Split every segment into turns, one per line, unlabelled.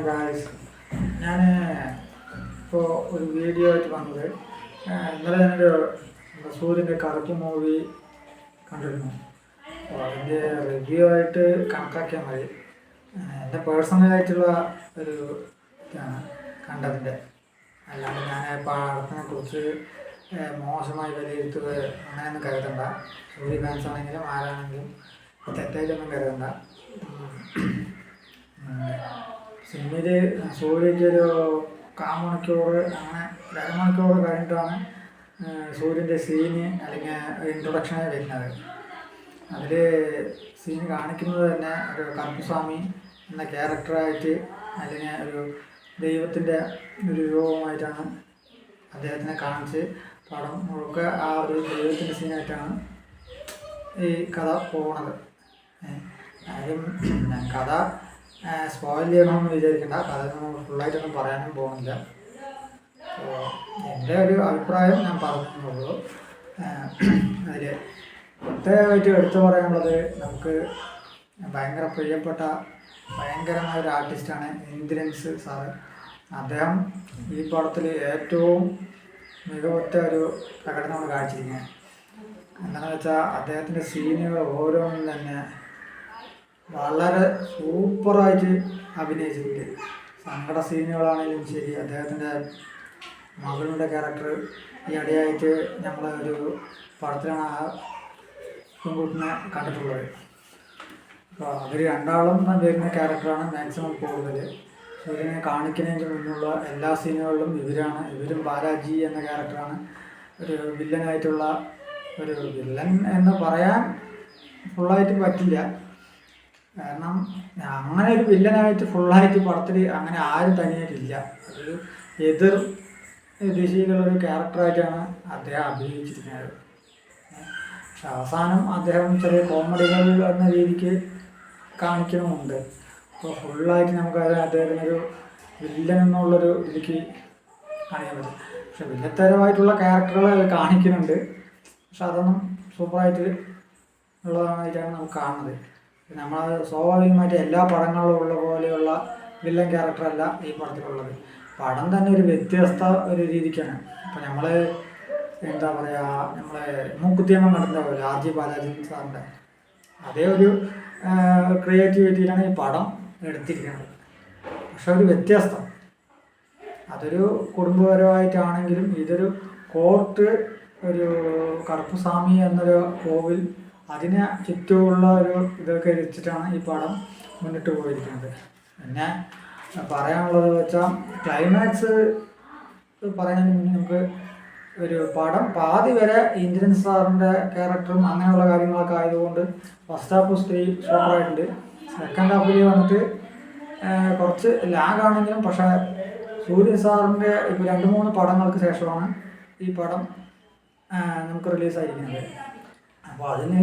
Guys, ഞാൻ ഇപ്പോൾ ഒരു വീഡിയോ ആയിട്ട് വന്നത് ഇന്നലെ ഞാനൊരു സൂര്യൻ്റെ കറുപ്പ് മൂവി കണ്ടിരുന്നു. അപ്പോൾ അതിൻ്റെ റിവ്യൂ ആയിട്ട് കണക്കാക്കിയാൽ മതി. എൻ്റെ പേഴ്സണലായിട്ടുള്ള ഒരു ഇതാണ് കണ്ടതിൻ്റെ. അല്ലാണ്ട് ഞാൻ പടത്തിനെ കുറിച്ച് മോശമായി വിലയിരുത്തുക അങ്ങനെയൊന്നും കരുതണ്ട. സൂര്യ ഫാൻസ് ആണെങ്കിലും ആരാണെങ്കിലും തെറ്റായിട്ടൊന്നും കരുതണ്ട. സിനിമയിൽ സൂര്യയ്ക്ക് ഒരു കാമണിക്കൂർ അങ്ങനെ 2 മണിക്കൂർ കഴിഞ്ഞിട്ടാണ് സൂര്യൻ്റെ സീന് അല്ലെങ്കിൽ ഇൻട്രൊഡക്ഷനെ വരുന്നത്. അതിൽ സീൻ കാണിക്കുന്നത് തന്നെ ഒരു കറുപ്പുസ്വാമി എന്ന ക്യാരക്ടറായിട്ട് അല്ലെങ്കിൽ ഒരു ദൈവത്തിൻ്റെ ഒരു രൂപമായിട്ടാണ് അദ്ദേഹത്തിനെ കാണിച്ച് പടം മുഴുക്ക ആ ഒരു ദൈവത്തിൻ്റെ സീനായിട്ടാണ് ഈ കഥ പോകുന്നത്. ആരും കഥ സ്പോയിൽ ചെയ്യണമെന്ന് വിചാരിക്കേണ്ട. കഥ നമ്മൾ ഫുള്ളായിട്ടൊന്നും പറയാനും പോകുന്നില്ല. അപ്പോൾ എൻ്റെ ഒരു അഭിപ്രായം ഞാൻ പറഞ്ഞുള്ളൂ. അതിൽ പ്രത്യേകമായിട്ട് എടുത്തു പറയാനുള്ളത്, നമുക്ക് ഭയങ്കര പ്രിയപ്പെട്ട ഭയങ്കരമായ ഒരു ആർട്ടിസ്റ്റാണ് ഇന്ദ്രൻസ് സാറ്. അദ്ദേഹം ഈ പടത്തിൽ ഏറ്റവും മികവുറ്റ ഒരു പ്രകടനമാണ് കാഴ്ചയിരിക്കുന്നത്. എന്താണെന്ന് വെച്ചാൽ അദ്ദേഹത്തിൻ്റെ സീനുകൾ ഓരോന്നും തന്നെ വളരെ സൂപ്പറായിട്ട് അഭിനയിച്ചിട്ടുണ്ട്. സങ്കട സീനുകളാണെങ്കിലും ശരി, അദ്ദേഹത്തിൻ്റെ മകളുടെ ക്യാരക്ടർ ഈ ഇടയായിട്ട് നമ്മൾ ഒരു പടത്തിലാണ് ആ പെൺകുട്ടിനെ കണ്ടിട്ടുള്ളത്. അപ്പോൾ അവർ രണ്ടാളും വരുന്ന ക്യാരക്ടറാണ് മാക്സിമം കൂടുതൽ. സൂര്യനെ കാണിക്കുന്നതിന് മുന്നുള്ള എല്ലാ സീനുകളിലും ഇവരും ബാലാജി എന്ന ക്യാരക്ടറാണ് ഒരു വില്ലനായിട്ടുള്ള ഒരു വില്ലൻ എന്ന് പറയാൻ ഫുള്ളായിട്ട് പറ്റില്ല. കാരണം അങ്ങനെ ഒരു വില്ലനായിട്ട് ഫുള്ളായിട്ട് പടത്തിൽ അങ്ങനെ ആരും തനിയായിട്ടില്ല. ഒരു എതിർ ദിശയിലുള്ളൊരു ക്യാരക്ടറായിട്ടാണ് അദ്ദേഹം അഭിനയിച്ചിരിക്കുന്നത്. അവസാനം അദ്ദേഹം ചെറിയ കോമഡികൾ എന്ന രീതിക്ക് കാണിക്കണമുണ്ട്. അപ്പോൾ ഫുള്ളായിട്ട് നമുക്ക് അദ്ദേഹത്തിനൊരു വില്ലൻ എന്നുള്ളൊരു ഇതിലേക്ക് കാണിക്കാൻ പറ്റും. പക്ഷെ വില്ലത്തരമായിട്ടുള്ള ക്യാരക്ടറുകൾ അത് കാണിക്കുന്നുണ്ട്. പക്ഷെ അതൊന്നും സൂപ്പറായിട്ട് ഉള്ളതായിട്ടാണ് നമുക്ക് കാണുന്നത്. നമ്മൾ സ്വാഭാവികമായിട്ട് എല്ലാ പടങ്ങളിലും ഉള്ള പോലെയുള്ള വില്ലൻ ക്യാരക്ടറല്ല ഈ പടത്തിലുള്ളത്. പടം തന്നെ ഒരു വ്യത്യസ്ത ഒരു രീതിക്കാണ്. ഇപ്പം നമ്മൾ എന്താ പറയുക, നമ്മളെ മൂക്കുത്തിയമ്മ നടന്നുണ്ടാവില്ല ആർ.ജെ. ബാലാജി സാറിൻ്റെ അതേ ഒരു ക്രിയേറ്റിവിറ്റിയിലാണ് ഈ പടം എടുത്തിരിക്കുന്നത്. പക്ഷെ ഒരു വ്യത്യസ്തം, അതൊരു കുടുംബപരമായിട്ടാണെങ്കിലും ഇതൊരു കോർട്ട്, ഒരു കറുപ്പുസ്വാമി എന്നൊരു കോവിൽ, അതിനെ ചുറ്റുമുള്ള ഒരു ഇതൊക്കെ വെച്ചിട്ടാണ് ഈ പടം മുന്നിട്ട് പോയിരിക്കുന്നത്. പിന്നെ പറയാനുള്ളത് വെച്ചാൽ ക്ലൈമാക്സ് പറയുന്നതിന് മുന്നേ നമുക്ക് ഒരു പടം പാതി വരെ ഇന്ദ്രൻസ് സാറിൻ്റെ ക്യാരക്ടറും അങ്ങനെയുള്ള കാര്യങ്ങളൊക്കെ ആയതുകൊണ്ട് ഫസ്റ്റ് ഹാഫ് സൂപ്പറായിട്ടുണ്ട്. സെക്കൻഡ് ഹാഫിൽ വന്നിട്ട് കുറച്ച് ലാഗാണെങ്കിലും, പക്ഷേ സൂര്യൻ സാറിൻ്റെ ഇപ്പോൾ 2-3 പടങ്ങൾക്ക് ശേഷമാണ് ഈ പടം നമുക്ക് റിലീസായിരിക്കുന്നത്. അപ്പോൾ അതിന്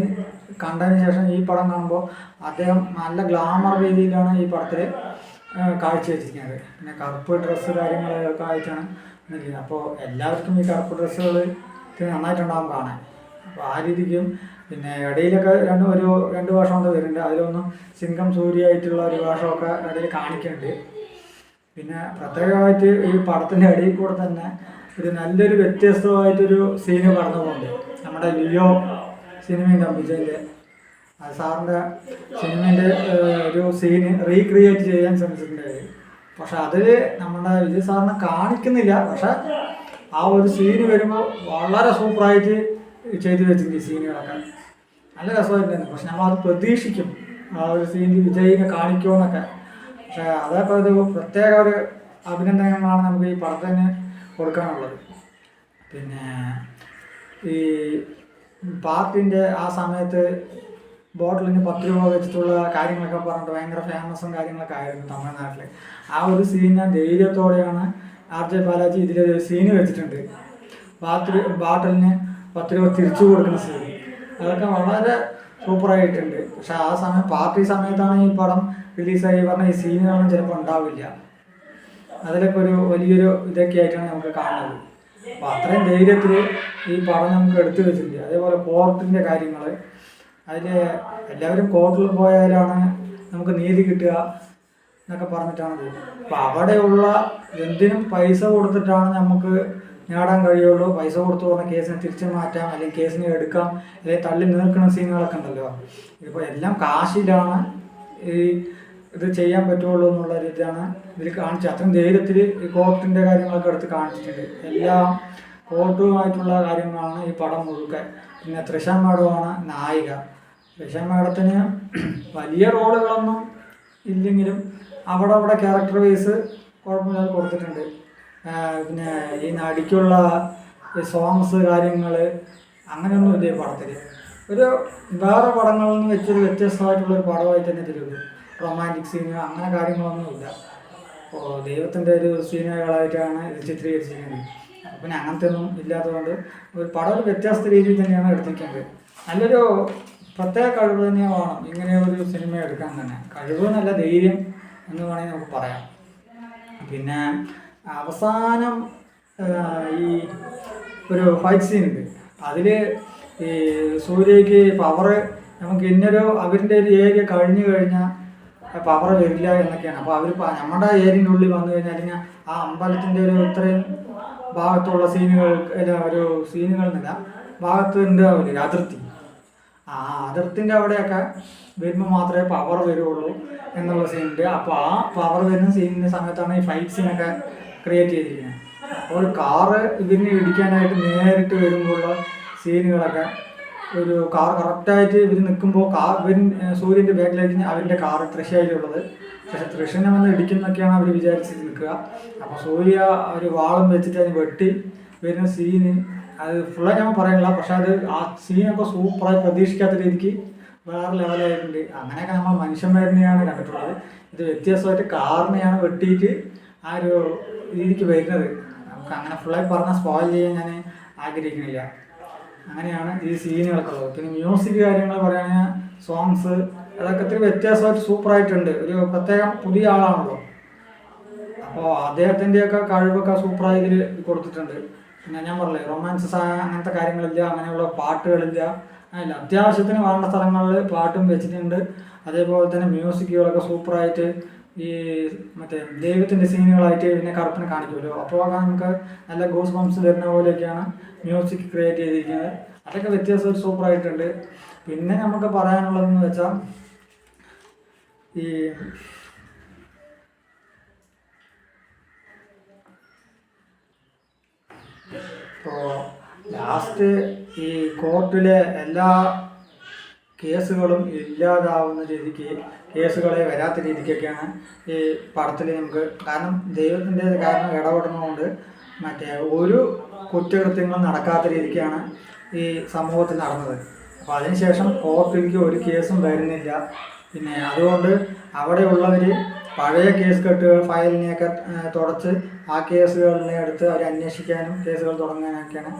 കണ്ടതിന് ശേഷം ഈ പടം കാണുമ്പോൾ അദ്ദേഹം നല്ല ഗ്ലാമർ രീതിയിലാണ് ഈ പടത്തിൽ കാഴ്ചവെച്ചിരിക്കുന്നത്. പിന്നെ കറുപ്പ് ഡ്രസ്സ് കാര്യങ്ങളൊക്കെ ആയിട്ടാണ് നിൽക്കുന്നത്. അപ്പോൾ എല്ലാവർക്കും ഈ കറുപ്പ് ഡ്രസ്സുകൾ നന്നായിട്ടുണ്ടാകും കാണാൻ. അപ്പോൾ ആ രീതിക്കും പിന്നെ ഇടയിലൊക്കെ രണ്ട് വേഷം കൊണ്ട് വരുന്നുണ്ട്. അതിലൊന്നും സിംഗം സൂര്യായിട്ടുള്ള ഒരു വേഷമൊക്കെ ഇടയിൽ കാണിക്കുന്നുണ്ട്. പിന്നെ പ്രത്യേകമായിട്ട് ഈ പടത്തിൻ്റെ ഇടയിൽ കൂടെ തന്നെ ഒരു നല്ലൊരു വ്യത്യസ്തമായിട്ടൊരു സീന് കടന്നു പോകുന്നുണ്ട്. നമ്മുടെ ലിയോ സിനിമയുടെ വിജയിൻ്റെ സാറിൻ്റെ സിനിമേൻ്റെ ഒരു സീന് റീക്രിയേറ്റ് ചെയ്യാൻ ശ്രമിച്ചിട്ടുണ്ട്. പക്ഷെ അതിൽ നമ്മുടെ വിജയ് സാറിനെ കാണിക്കുന്നില്ല. പക്ഷെ ആ ഒരു സീന് വരുമ്പോൾ വളരെ സൂപ്പറായിട്ട് ചെയ്തു വെച്ചിട്ടുണ്ട്. ഈ സീനുകളൊക്കെ നല്ല രസമായിട്ടുണ്ടായിരുന്നു. പക്ഷെ നമ്മളത് പ്രതീക്ഷിക്കും ആ ഒരു സീനിൽ വിജയിനെ കാണിക്കുമെന്നൊക്കെ. പക്ഷെ അതൊക്കെ ഒരു പ്രത്യേക ഒരു അഭിനന്ദനങ്ങളാണ് നമുക്ക് ഈ പടത്തിന് കൊടുക്കാനുള്ളത്. പിന്നെ ഈ പാർട്ടിൻ്റെ ആ സമയത്ത് ബോട്ടിലിന് 10 രൂപ വെച്ചിട്ടുള്ള കാര്യങ്ങളൊക്കെ പറഞ്ഞിട്ട് ഭയങ്കര ഫേമസും കാര്യങ്ങളൊക്കെ ആയിരുന്നു തമിഴ്നാട്ടിൽ. ആ ഒരു സീൻ ഞാൻ ധൈര്യത്തോടെയാണ് ആർ.ജെ. ബാലാജി ഇതിലൊരു സീന് വെച്ചിട്ടുണ്ട്. ബോട്ടിലിന് 10 രൂപ തിരിച്ചു കൊടുക്കുന്ന സീൻ, അതൊക്കെ വളരെ സൂപ്പറായിട്ടുണ്ട്. പക്ഷെ ആ പാർട്ടി സമയത്താണ് ഈ പടം റിലീസായി പറഞ്ഞാൽ ഈ സീനുകളൊന്നും ചിലപ്പോൾ ഉണ്ടാവില്ല. അതിലൊക്കെ ഒരു വലിയൊരു ഇതൊക്കെ ആയിട്ടാണ് നമുക്ക് കാണുന്നത്. അപ്പോൾ അത്രയും ധൈര്യത്തിൽ ഈ പടം നമുക്ക് എടുത്തു വെച്ചിട്ടുണ്ട്. അതേപോലെ കോർട്ടിൻ്റെ കാര്യങ്ങൾ, അതിൽ എല്ലാവരും കോർട്ടിൽ പോയാലാണ് നമുക്ക് നീതി കിട്ടുക. എന്നൊക്കെ പറഞ്ഞിട്ടാണ്. അപ്പോൾ അവിടെയുള്ള എന്തിനും പൈസ കൊടുത്തിട്ടാണ് നമുക്ക് നേടാൻ കഴിയുള്ളൂ. പൈസ കൊടുത്തു പറഞ്ഞ കേസിനെ തിരിച്ചു മാറ്റാം, അല്ലെങ്കിൽ കേസിനെ എടുക്കാം, അല്ലെങ്കിൽ തള്ളി നിൽക്കുന്ന സീനുകളൊക്കെ ഉണ്ടല്ലോ. ഇപ്പോൾ എല്ലാം കാശിലാണ് ഈ ഇത് ചെയ്യാൻ പറ്റുള്ളൂ എന്നുള്ള രീതിയാണ് ഇതിൽ കാണിച്ചത്. അത്രയും ധൈര്യത്തിൽ ഈ കോർട്ടിൻ്റെ കാര്യങ്ങളൊക്കെ എടുത്ത് കാണിച്ചിട്ടുണ്ട്. എല്ലാം കോർട്ടുമായിട്ടുള്ള കാര്യങ്ങളാണ് ഈ പടം മുഴുവൻ. പിന്നെ തൃഷ മാഡമാണ് നായിക. തൃഷ മാഡത്തിന് വലിയ റോളുകളൊന്നും ഇല്ലെങ്കിലും അവിടെ ക്യാരക്ടർ വൈസ് കുഴപ്പമില്ലാതെ കൊടുത്തിട്ടുണ്ട്. പിന്നെ ഈ നടിക്കുള്ള സോങ്സ് കാര്യങ്ങൾ അങ്ങനെയൊന്നും ഇല്ല ഈ പടത്തിൽ. ഒരു വേറെ പടങ്ങളിൽ നിന്ന് വെച്ചൊരു വ്യത്യസ്തമായിട്ടുള്ളൊരു പടമായിട്ട് തന്നെ തരുള്ളൂ. റൊമാൻറ്റിക് സീന് അങ്ങനെ കാര്യങ്ങളൊന്നുമില്ല. അപ്പോൾ ദൈവത്തിൻ്റെ ഒരു സീനുകളായിട്ടാണ് ഇത് ചിത്രീകരിച്ചിരിക്കുന്നത്. അപ്പോൾ പിന്നെ അങ്ങനത്തെ ഒന്നും ഇല്ലാത്തതുകൊണ്ട് ഒരു പടം ഒരു വ്യത്യസ്ത രീതിയിൽ തന്നെയാണ് എടുത്തിരിക്കുന്നത്. നല്ലൊരു പ്രത്യേക കഴിവ് തന്നെ വേണം ഇങ്ങനെ ഒരു സിനിമ എടുക്കാൻ തന്നെ. കഴിവ് നല്ല ധൈര്യം എന്ന് വേണമെങ്കിൽ നമുക്ക് പറയാം. പിന്നെ അവസാനം ഈ ഒരു ഫൈറ്റ് സീൻ ഉണ്ട്. അതിൽ ഈ സൂര്യയ്ക്ക് പവർ നമുക്ക് ഇന്നൊരു അവരുടെ ഒരു ഏരിയ കഴിഞ്ഞു കഴിഞ്ഞാൽ പവർ വരില്ല എന്നൊക്കെയാണ്. അപ്പോൾ അവർ നമ്മുടെ ഏരിയൻ്റെ ഉള്ളിൽ വന്നു കഴിഞ്ഞാൽ അല്ലെങ്കിൽ ആ അമ്പലത്തിൻ്റെ ഒരു ഇത്രയും ഭാഗത്തുള്ള സീനുകൾ ഒരു സീനുകൾ എന്നില്ല ഭാഗത്ത് ഉണ്ടാവില്ല അതിർത്തി. ആ അതിർത്തിൻ്റെ അവിടെയൊക്കെ വരുമ്പോൾ മാത്രമേ പവർ വരുള്ളൂ എന്നുള്ള സീനുണ്ട്. അപ്പോൾ ആ പവർ വരുന്ന സീനിൻ്റെ സമയത്താണ് ഈ ഫൈറ്റ് സീനൊക്കെ ക്രിയേറ്റ് ചെയ്തിരിക്കുന്നത്. അപ്പോൾ ഒരു കാറ് ഇതിനെ ഇടിക്കാനായിട്ട് നേരിട്ട് വരുമ്പോഴുള്ള സീനുകളൊക്കെ ഒരു കാർ കറക്റ്റായിട്ട് ഇവർ നിൽക്കുമ്പോൾ സൂര്യൻ്റെ ബാക്കിലായിട്ട് അവരുടെ കാറ് തൃശ്ശയിലുള്ളത്. പക്ഷേ തൃശ്ശനെ വന്ന് ഇടിക്കുന്നൊക്കെയാണ് അവർ വിചാരിച്ചിട്ട് നിൽക്കുക. അപ്പോൾ സൂര്യ ഒരു വാളും വെച്ചിട്ട് അതിന് വെട്ടി വരുന്ന സീന് അത് ഫുള്ളായി ഞാൻ പറയാനില്ല. പക്ഷെ അത് ആ സീനൊക്കെ സൂപ്പറായി പ്രതീക്ഷിക്കാത്ത രീതിക്ക് വേറെ ലെവലായിട്ടുണ്ട്. അങ്ങനെയൊക്കെ നമ്മൾ മനുഷ്യന്മാരിനെയാണ് കണ്ടിട്ടുള്ളത്. ഇത് വ്യത്യസ്തമായിട്ട് കാറിനെയാണ് വെട്ടിയിട്ട് ആ ഒരു രീതിക്ക് വരുന്നത്. നമുക്ക് അങ്ങനെ ഫുള്ളായി പറഞ്ഞാൽ സ്പോയിൽ ചെയ്യാൻ ഞാൻ ആഗ്രഹിക്കുന്നില്ല. അങ്ങനെയാണ് ഈ സീനുകളൊക്കെ ഉള്ളത്. പിന്നെ മ്യൂസിക് കാര്യങ്ങൾ പറയുകയാണെങ്കിൽ സോങ്സ് അതൊക്കെ ഇത്തിരി വ്യത്യാസമായിട്ട് സൂപ്പറായിട്ടുണ്ട്. ഒരു പ്രത്യേകം പുതിയ ആളാണല്ലോ. അപ്പോൾ അദ്ദേഹത്തിൻ്റെയൊക്കെ കഴിവൊക്കെ സൂപ്പറായി ഇതിൽ കൊടുത്തിട്ടുണ്ട്. പിന്നെ ഞാൻ പറഞ്ഞില്ലേ റൊമാൻസസ് അങ്ങനത്തെ കാര്യങ്ങളില്ല, അങ്ങനെയുള്ള പാട്ടുകളില്ല. അതില്ല അത്യാവശ്യത്തിന് വേണ്ട സ്ഥലങ്ങളിൽ പാട്ടും വെച്ചിട്ടുണ്ട്. അതേപോലെ തന്നെ മ്യൂസിക്കുകളൊക്കെ സൂപ്പറായിട്ട് ഈ മറ്റേ ദൈവത്തിൻ്റെ സീനുകളായിട്ട് പിന്നെ കറുപ്പിനെ കാണിക്കുമല്ലോ. അപ്പോൾ നമുക്ക് നല്ല ഗോസ് ബംസ് വരുന്ന പോലെയൊക്കെയാണ് മ്യൂസിക് ക്രിയേറ്റ് ചെയ്തിരിക്കുന്നത്. അതൊക്കെ വ്യത്യാസം സൂപ്പറായിട്ടുണ്ട്. പിന്നെ നമുക്ക് പറയാനുള്ളതെന്ന് വെച്ചാൽ ഈ ഇപ്പോൾ ലാസ്റ്റ് ഈ കോർട്ടിലെ എല്ലാ കേസുകളും ഇല്ലാതാവുന്ന രീതിക്ക്, കേസുകളെ വരാത്ത രീതിക്കൊക്കെയാണ് ഈ പടത്തിൽ നമുക്ക്. കാരണം ദൈവത്തിൻ്റെ കാരണം ഇടപെടുന്നതുകൊണ്ട് മറ്റേ ഒരു കുറ്റകൃത്യങ്ങളും നടക്കാത്ത രീതിക്കാണ് ഈ സമൂഹത്തിൽ നടന്നത്. അപ്പോൾ അതിനുശേഷം കോർട്ടിലേക്ക് ഒരു കേസും വരുന്നില്ല. പിന്നെ അതുകൊണ്ട് അവിടെയുള്ളവർ പഴയ കേസ് കെട്ടുകൾ ഫയലിനെയൊക്കെ തുടച്ച് ആ കേസുകളിനെ എടുത്ത് അവർ അന്വേഷിക്കാനും കേസുകൾ തുടങ്ങാനൊക്കെയാണ്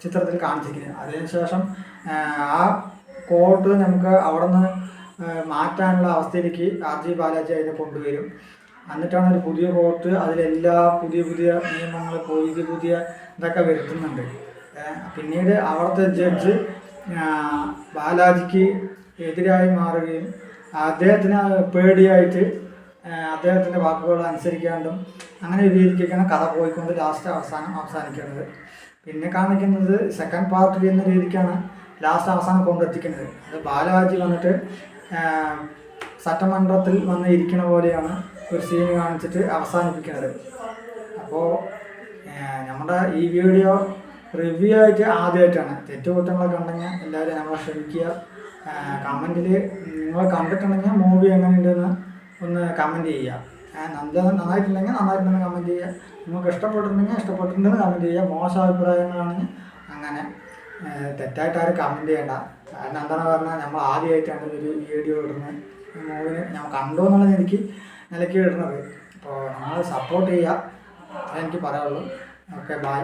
ചിത്രത്തിൽ കാണിച്ചിരിക്കുന്നത്. അതിനുശേഷം ആ കോർട്ട് നമുക്ക് അവിടെ നിന്ന് മാറ്റാനുള്ള അവസ്ഥയിലേക്ക് RJ ബാലാജി അതിനെ കൊണ്ടുവരും. എന്നിട്ടാണ് ഒരു പുതിയ കോർട്ട് അതിലെല്ലാ പുതിയ നിയമങ്ങൾ പുതിയ ഇതൊക്കെ വരുത്തുന്നുണ്ട്. പിന്നീട് അവിടുത്തെ ജഡ്ജ് ബാലാജിക്ക് എതിരായി മാറുകയും അദ്ദേഹത്തിന് പേടിയായിട്ട് അദ്ദേഹത്തിൻ്റെ വാക്കുകൾ അനുസരിക്കാണ്ടും അങ്ങനെ ഒരു രീതിക്കൊക്കെയാണ് കഥ പോയിക്കൊണ്ട് ലാസ്റ്റ് അവസാനിക്കുന്നത്. പിന്നെ കാണിക്കുന്നത് സെക്കൻഡ് പാർട്ട് എന്ന രീതിക്കാണ് ലാസ്റ്റ് അവസാനം കൊണ്ടെത്തിക്കുന്നത്. അത് ബാലാജി വന്നിട്ട് ചട്ടമന്ത്രത്തിൽ വന്ന് ഇരിക്കുന്ന പോലെയാണ് ഒരു സീൻ കാണിച്ചിട്ട് അവസാനിപ്പിക്കുന്നത്. അപ്പോൾ നമ്മുടെ ഈ വീഡിയോ റിവ്യൂ ആയിട്ട് ആദ്യമായിട്ടാണ്. തെറ്റുകുറ്റങ്ങളൊക്കെ ഉണ്ടെങ്കിൽ എല്ലാവരും നമ്മളെ ക്ഷമിക്കുക. കമൻറ്റിൽ നിങ്ങൾ കണ്ടിട്ടുണ്ടെങ്കിൽ മൂവി എങ്ങനെയുണ്ടെന്ന് ഒന്ന് കമൻറ്റ് ചെയ്യുക. നന്നായിട്ടുണ്ടെങ്കിൽ കമൻറ്റ് ചെയ്യുക. നിങ്ങൾക്ക് ഇഷ്ടപ്പെട്ടിട്ടുണ്ടെന്ന് കമൻറ്റ് ചെയ്യുക. മോശം അഭിപ്രായങ്ങളാണെങ്കിൽ അങ്ങനെ തെറ്റായിട്ട് ആരും കമൻറ്റ് ചെയ്യേണ്ട. കാരണം എന്താണ് പറഞ്ഞാൽ നമ്മൾ ആദ്യമായിട്ടാണ് ഒരു വീഡിയോ ഇടുന്നത്. മൂവിന് ഞാൻ കണ്ടു എന്നുള്ള നിലയ്ക്ക് ഇടുന്നത്. അപ്പോൾ നിങ്ങൾ സപ്പോർട്ട് ചെയ്യുക, അതെനിക്ക് പറയാനുള്ളൂ. Okay, by.